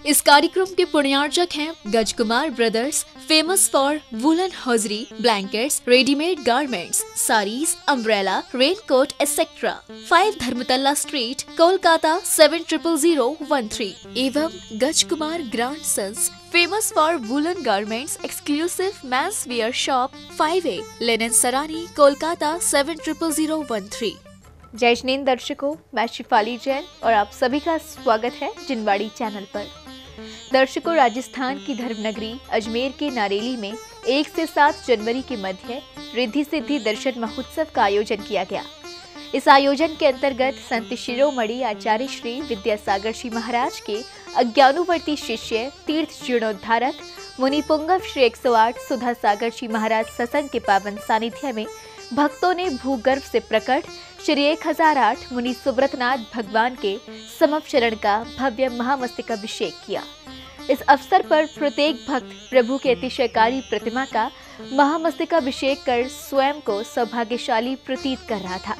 इस कार्यक्रम के पुण्यार्जक हैं Gajkumar brothers, famous for woollen hosiery, blankets, readymade garments, saris, umbrella, raincoat etcetera. 5 Dharamtala street, Kolkata 700013। एवं Gajkumar grandsons, famous for woollen garments, exclusive men's wear shop 5A, Lenin Sarani, Kolkata 700013। जय जिनेंद्र दर्शकों, मैं शिफाली जैन और आप सभी का स्वागत है जिनवाड़ी चैनल पर। दर्शकों, राजस्थान की धर्मनगरी अजमेर के नारेली में 1 से 7 जनवरी के मध्य रिद्धि सिद्धि दर्शन महोत्सव का आयोजन किया गया। इस आयोजन के अंतर्गत संत शिरोमणि आचार्य श्री विद्यासागर जी महाराज के अज्ञानुवर्ती शिष्य तीर्थ जीर्णोद्धारक मुनि पुंगव श्री 108 सुधा सागर जी महाराज सत्संग के पावन सानिध्य में भक्तों ने भूगर्भ से प्रकट श्री 1008 मुनि सुब्रतनाथ भगवान के समवचरण का भव्य महामस्तकाभिषेक किया। इस अवसर पर प्रत्येक भक्त प्रभु के अतिशयकारी प्रतिमा का महामस्तकाभिषेक कर स्वयं को सौभाग्यशाली प्रतीत कर रहा था।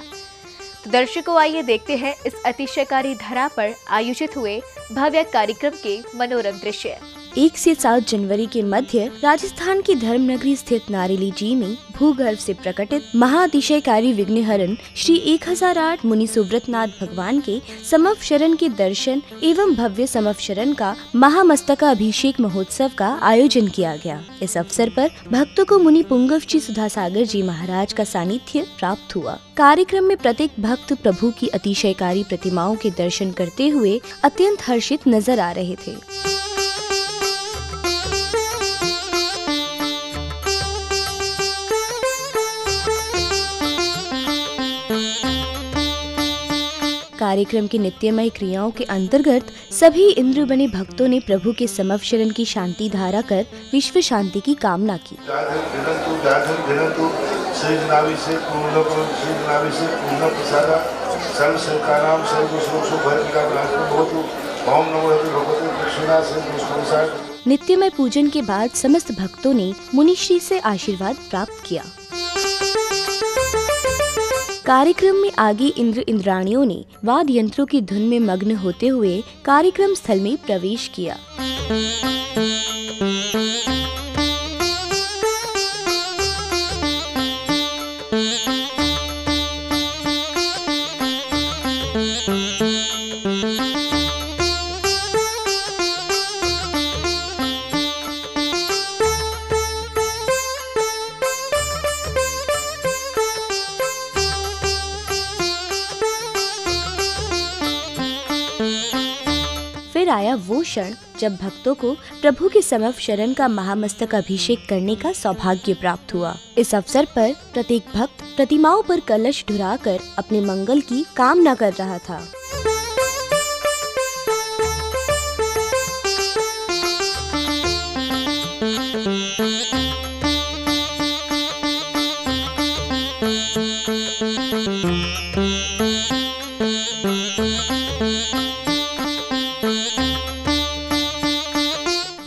तो दर्शकों, आइए देखते हैं इस अतिशयकारी धरा पर आयोजित हुए भव्य कार्यक्रम के मनोरम दृश्य। 1 से 7 जनवरी के मध्य राजस्थान की धर्मनगरी स्थित नारेली जी में भूगर्भ से प्रकटित महाअतिशयकारी विघ्नहरण श्री 1008 मुनि सुब्रतनाथ भगवान के समवचरण के दर्शन एवं भव्य समवचरण का महामस्तकाभिषेक महोत्सव का आयोजन किया गया। इस अवसर पर भक्तों को मुनि पुंगव जी सुधा सागर जी महाराज का सानिध्य प्राप्त हुआ। कार्यक्रम में प्रत्येक भक्त प्रभु की अतिशयकारी प्रतिमाओं के दर्शन करते हुए अत्यंत हर्षित नजर आ रहे थे। कार्यक्रम की नित्यमय क्रियाओं के अंतर्गत सभी इंद्र बने भक्तों ने प्रभु के समवचरण की शांति धारा कर विश्व शांति की कामना की। नित्यमय पूजन के बाद समस्त भक्तों ने मुनिश्री से आशीर्वाद प्राप्त किया। कार्यक्रम में आगे इंद्र इंद्राणियों ने वाद्य यंत्रों की धुन में मग्न होते हुए कार्यक्रम स्थल में प्रवेश किया। फिर आया वो क्षण जब भक्तों को प्रभु के समवचरण का महामस्तकाभिषेक करने का सौभाग्य प्राप्त हुआ। इस अवसर पर प्रत्येक भक्त प्रतिमाओं पर कलश ढुराकर अपने मंगल की कामना कर रहा था।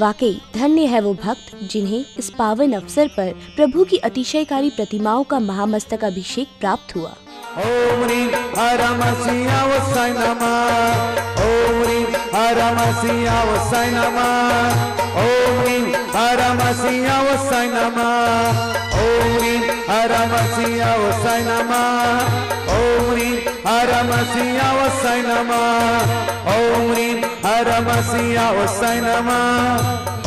वाकई धन्य है वो भक्त जिन्हें इस पावन अवसर पर प्रभु की अतिशयकारी प्रतिमाओं का महामस्तकाभिषेक प्राप्त हुआ। ओम ह्रीं हरम सिंहावसाय नमः। ओम ह्रीं हरम सिंहावसाय नमः। ओम ह्रीं हरम सिंहावसाय नमः। ओम ह्रीं हरम सिंहावसाय नमः। ओम ह्रीं हरम सिंहावसाय नमः। ओम ह्रीं हरम सिंहावसाय नमः।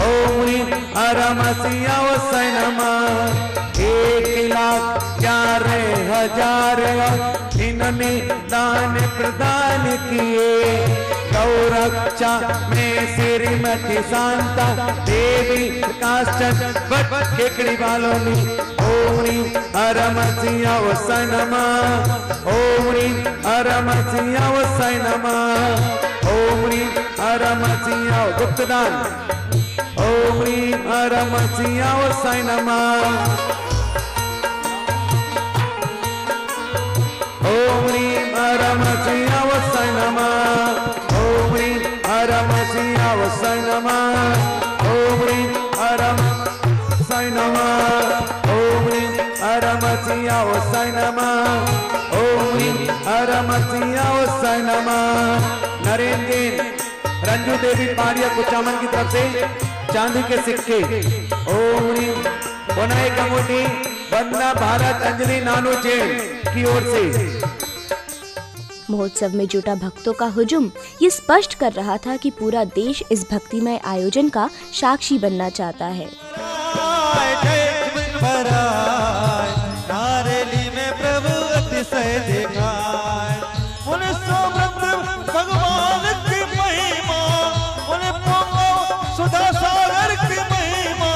ओम ह्रीं हरम सिंहावसाय नमः। 1,11,000 इन्होंने दान प्रदान किए। गौरक्षा में श्रीमती शांता देवी काष्ठ केकड़ी वालों ने ओम ह्रीं हरम सिंहावसाय नमः। ओम ह्रीं हरम सिंहावसाय नमः। ओम ह्रीं हरम सिंहाव गुप्तदान। ओम ह्रीं हरम सिंहावसाय नमः। ओम ह्रीं हरम सिंहावसाय नमः। ओम ह्रीं हरम सिंहावसाय नमः। ओम ह्रीं हरम सिंहावसाय नमः। ओम ह्रीं हरम सिंहावसाय नमः। ओम ह्रीं रमसियावसर नमः। नरेंद्र जैन, रंजू देवी पाड़िया कुचामन की तरफ से चांदी के सिक्के। ओम ह्रीम बनाए कमोटी वंदना भारत अंजलि नानू जैन की ओर से। महोत्सव में जुटा भक्तों का हुजूम ये स्पष्ट कर रहा था कि पूरा देश इस भक्तिमय आयोजन का साक्षी बनना चाहता है। नारेली में प्रभु अतिशय दिखाए, भगवान की महिमा, सुधा सागर की महिमा,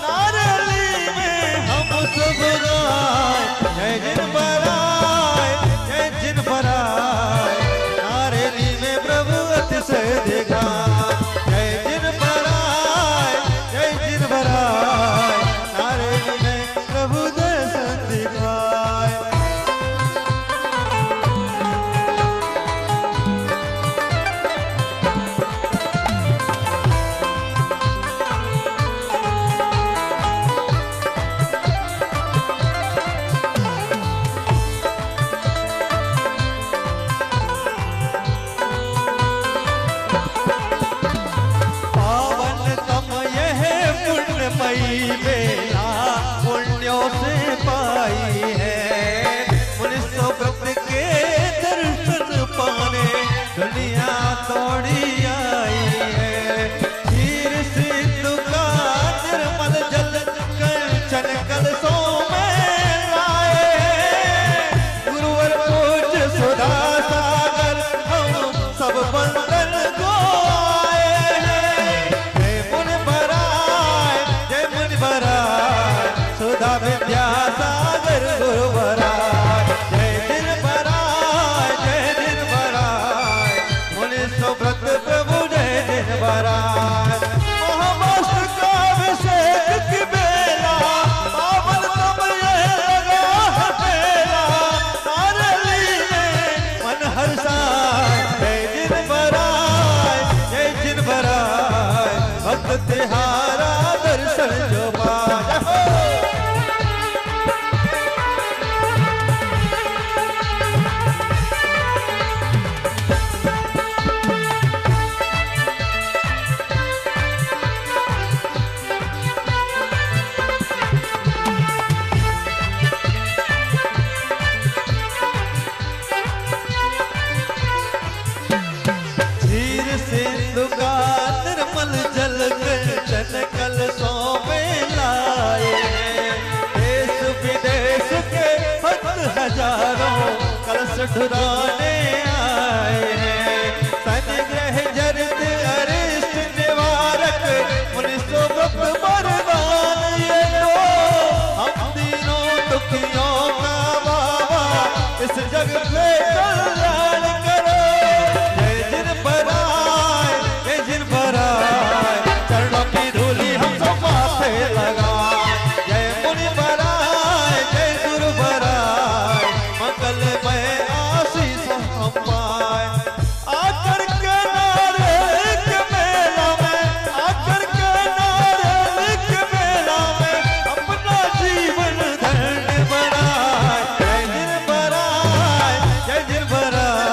नारेली में हम सब गाए। जय जिन बराय, जय जिन बराय, नारेली में प्रभु अतिशय दिखाए। जय जिन बराय, जय जिन बराय, नारेली में प्रभु दर्शन दिखाए। बेला पुण्यों से पाई है, 1900 के दर्शन पाने दुनिया तोड़ी आई है। क्षीर सिंधु का निर्मल जल कंचन कलशों में लाए हैं, गुरुवर पूज्य सुधा सागर हम सब बंधन को आए हैं। जय मुनि बराय, जय मुनि बराय, सुधा विद्यासागर गुरु बराय। जय जिन बराय, जय जिन बराय, मुनि सुव्रत प्रभु जय जिन बराय। महामस्तक का अभिषेक की बेला, पावन तब यह लगा है मेला, नारली में मन हर्षाए। जय जिन बराय, जय जिन बराय, भक्त तिहारा दर्शन जो पाए। क्षीर सिंधु का निर्मल जल कंचन कलशों में लाए हैं, देश विदेश के भक्त हजारों कलश ढुराने आए हैं। संग्रह जरित अरिष्ट निवारक, मुनि सुव्रत वरदान ये लो, हम तीनों दुखियों का बाबा इस जग पे कल्याण करो। जय जिन बराय, जय जिन बराय, चरणों की धूली हम सब माथे लगाए। जय मुनि बराय, जय गुरु बराय, मंगलमय आशीष हम पाए। आकर के नारियल के मेला में, आकर के नारियल के मेला में अपना जीवन धन्य बनाए। जय जिन बराय, जय जिन बराय,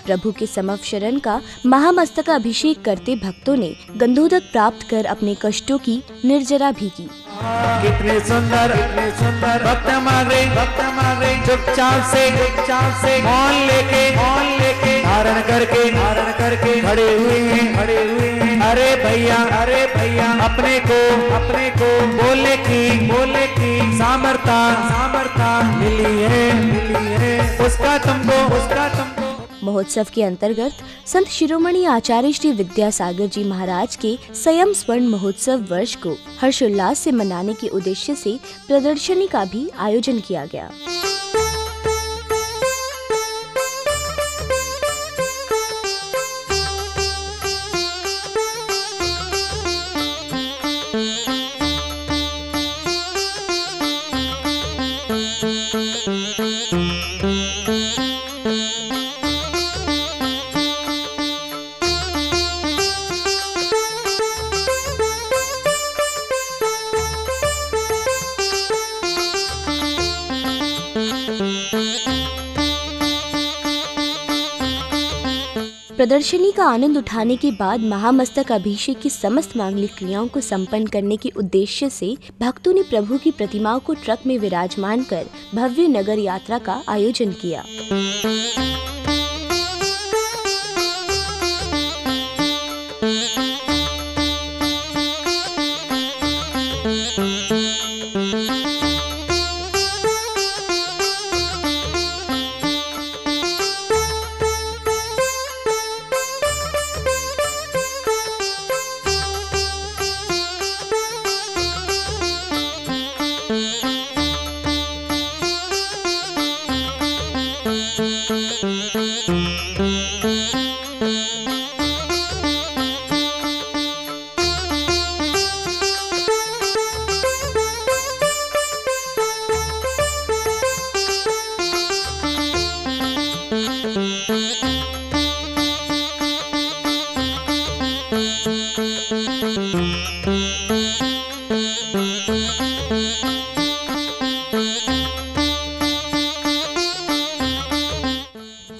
प्रभु के समक्ष शरण का महामस्तक अभिषेक करते भक्तों ने गंधोदक प्राप्त कर अपने कष्टों की निर्जरा भी की। कितने सुंदर भक्त मारे चुपचाप से मौन लेके धारण करके खड़े हुए हैं। अरे भैया अपने को बोले की सामर्था मिली है उसका तुमको। महोत्सव के अंतर्गत संत शिरोमणि आचार्य श्री विद्यासागर जी महाराज के संयम स्वर्ण महोत्सव वर्ष को हर्षोल्लास से मनाने के उद्देश्य से प्रदर्शनी का भी आयोजन किया गया। प्रदर्शनी का आनंद उठाने के बाद महामस्तक अभिषेक की समस्त मांगलिक क्रियाओं को संपन्न करने के उद्देश्य से भक्तों ने प्रभु की प्रतिमाओं को ट्रक में विराजमान कर भव्य नगर यात्रा का आयोजन किया।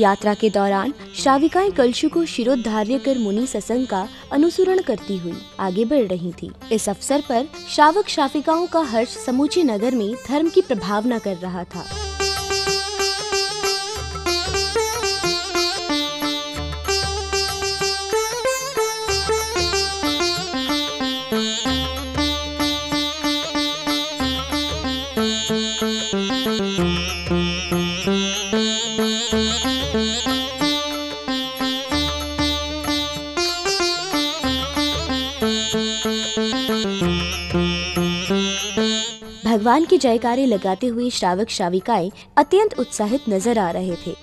यात्रा के दौरान श्राविकाएं कलशु को शिरोधार्य कर मुनि सत्संग का अनुसरण करती हुई आगे बढ़ रही थी। इस अवसर पर श्रावक श्राविकाओं का हर्ष समूचे नगर में धर्म की प्रभावना कर रहा था। भगवान के जयकारे लगाते हुए श्रावक श्राविकाएं अत्यंत उत्साहित नजर आ रहे थे।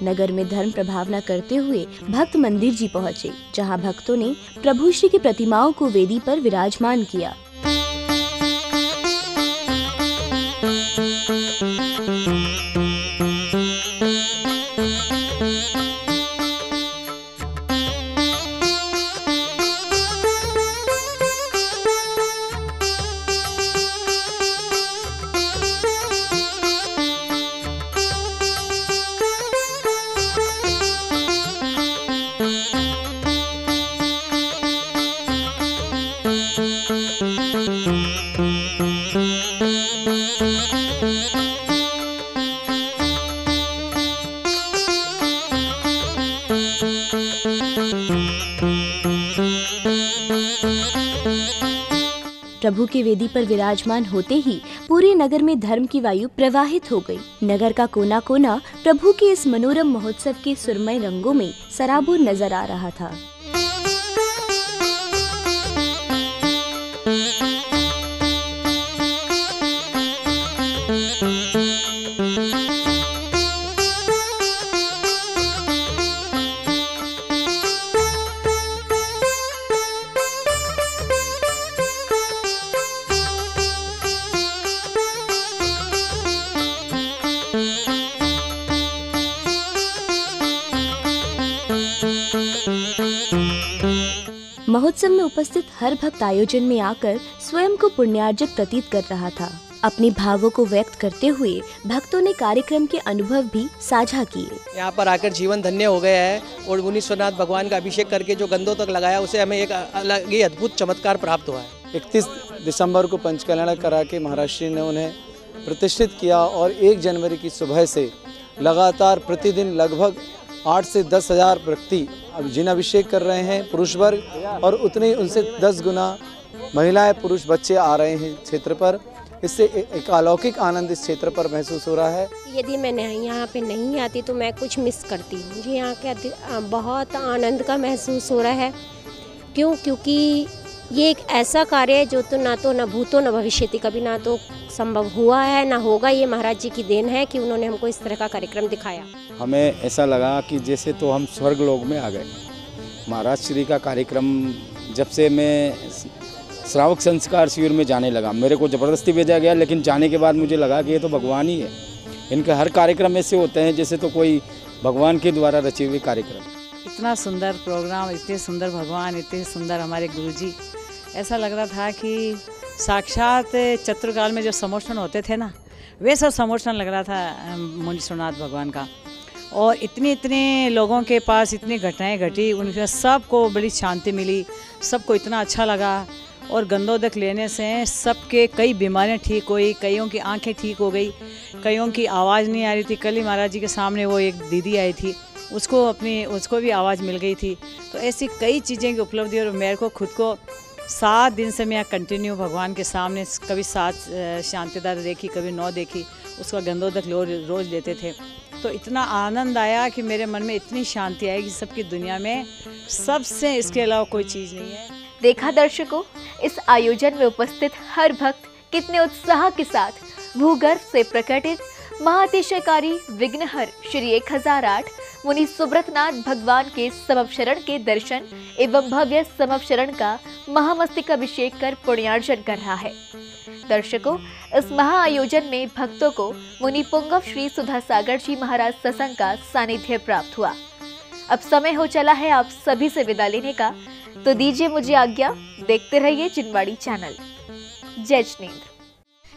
नगर में धर्म प्रभावना करते हुए भक्त मंदिर जी पहुँचे, जहाँ भक्तों ने प्रभु श्री की प्रतिमाओं को वेदी पर विराजमान किया। प्रभु के वेदी पर विराजमान होते ही पूरे नगर में धर्म की वायु प्रवाहित हो गई। नगर का कोना कोना प्रभु के इस मनोरम महोत्सव के सुरमय रंगों में सराबोर नजर आ रहा था। महोत्सव में उपस्थित हर भक्त आयोजन में आकर स्वयं को पुण्यार्जक प्रतीत कर रहा था। अपने भावों को व्यक्त करते हुए भक्तों ने कार्यक्रम के अनुभव भी साझा किए। यहाँ पर आकर जीवन धन्य हो गया है और मुनीश्वरनाथ भगवान का अभिषेक करके जो गंधों तक लगाया उसे हमें एक अलग ही अद्भुत चमत्कार प्राप्त हुआ है। 31 दिसंबर को पंचकल्याण करा के महाराज श्री ने उन्हें प्रतिष्ठित किया और 1 जनवरी की सुबह से लगातार प्रतिदिन लगभग 8 से 10 हज़ार व्यक्ति अब जिन अभिषेक कर रहे हैं पुरुष वर्ग, और उतने उनसे 10 गुना महिलाएं पुरुष बच्चे आ रहे हैं क्षेत्र पर। इससे एक अलौकिक आनंद इस क्षेत्र पर महसूस हो रहा है। यदि मैं यहाँ पे नहीं आती तो मैं कुछ मिस करती। मुझे यहाँ के बहुत आनंद का महसूस हो रहा है। क्योंकि ये एक ऐसा कार्य है जो तो न भूतो न भविष्यति, कभी ना तो संभव हुआ है ना होगा। ये महाराज जी की देन है कि उन्होंने हमको इस तरह का कार्यक्रम दिखाया। हमें ऐसा लगा कि जैसे तो हम स्वर्ग लोक में आ गए। महाराज श्री का कार्यक्रम जब से मैं श्रावक संस्कार शिविर में जाने लगा, मेरे को ज़बरदस्ती भेजा गया, लेकिन जाने के बाद मुझे लगा कि ये तो भगवान ही है। इनके हर कार्यक्रम ऐसे होते हैं जैसे तो कोई भगवान के द्वारा रचे हुए कार्यक्रम। इतना सुंदर प्रोग्राम, इतने सुंदर भगवान, इतने सुंदर हमारे गुरुजी, ऐसा लग रहा था कि साक्षात चतुर्काल में जो समोषण होते थे ना, वैसा समोषण लग रहा था मुनीश्वरनाथ भगवान का। और इतने लोगों के पास इतनी घटनाएं घटी, उनके सबको बड़ी शांति मिली, सबको इतना अच्छा लगा। और गंधोदक लेने से सबके कई बीमारियां ठीक हुई, कईयों की आंखें ठीक हो गई, कईयों की आवाज़ नहीं आ रही थी। कल ही महाराज जी के सामने वो एक दीदी आई थी, उसको भी आवाज़ मिल गई थी। तो ऐसी कई चीज़ें की उपलब्धि। और मेरे को खुद को 7 दिन से मैं कंटिन्यू भगवान के सामने, कभी 7 शांतिदार देखी, कभी 9 देखी, उसका गंधोदक रोज़ लेते थे। तो इतना आनंद आया कि मेरे मन में इतनी शांति आई कि सबकी दुनिया में सबसे इसके अलावा कोई चीज़ नहीं है। देखा दर्शकों, इस आयोजन में उपस्थित हर भक्त कितने उत्साह के साथ भूगर्भ से प्रकटित महाअतिशयकारी विघ्नहर श्री 1008 मुनि सुब्रतनाथ भगवान के समवशरण के दर्शन एवं भव्य समवशरण का महामस्तकाभिषेक कर पुण्यार्जन कर रहा है। दर्शकों, इस महाआयोजन में भक्तों को मुनि पुंगव श्री सुधा सागर जी महाराज सत्संग का सानिध्य प्राप्त हुआ। अब समय हो चला है आप सभी से विदा लेने का, तो दीजिए मुझे आज्ञा। देखते रहिए जिनवाड़ी चैनल। जय जिनेंद्र।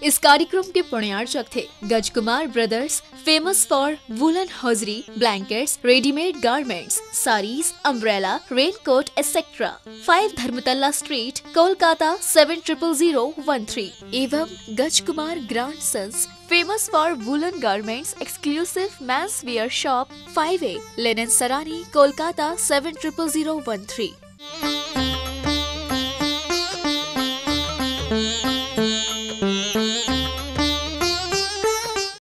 इस कार्यक्रम के पुण्यार्चक थे Gajkumar brothers, famous for woollen hosiery, blankets, readymade garments, saris, umbrella, raincoat etcetera, 5 Dharamtala street, Kolkata 700013। एवं Gajkumar grandsons, famous for woollen garments, exclusive men's wear shop 5A, Lenin Sarani, Kolkata 700013।